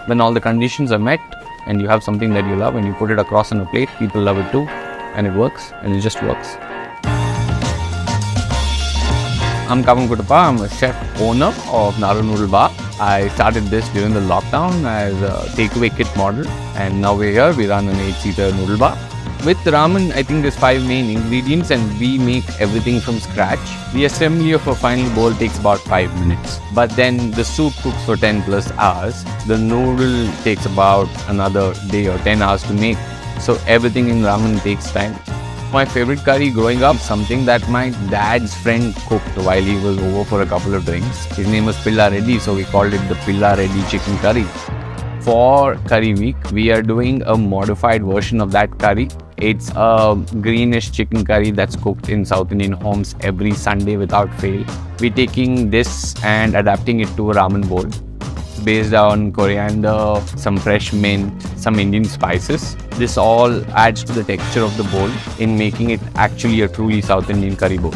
When all the conditions are met and you have something that you love and you put it across on a plate, people love it too, and it works, and it just works. I'm Kavan Kuttappa. I'm a chef owner of Naru Noodle Bar. I started this during the lockdown as a takeaway kit model, and now we're here. We run an 8-seater noodle bar. With ramen, I think there's 5 main ingredients and we make everything from scratch. The assembly of a final bowl takes about 5 minutes. But then the soup cooks for 10 plus hours. The noodle takes about another day or 10 hours to make. So everything in ramen takes time. My favorite curry growing up, something that my dad's friend cooked while he was over for a couple of drinks. His name was Pilla Reddy, so we called it the Pilla Reddy chicken curry. For Curry Week, we are doing a modified version of that curry. It's a greenish chicken curry that's cooked in South Indian homes every Sunday without fail. We're taking this and adapting it to a ramen bowl based on coriander, some fresh mint, some Indian spices. This all adds to the texture of the bowl in making it actually a truly South Indian curry bowl.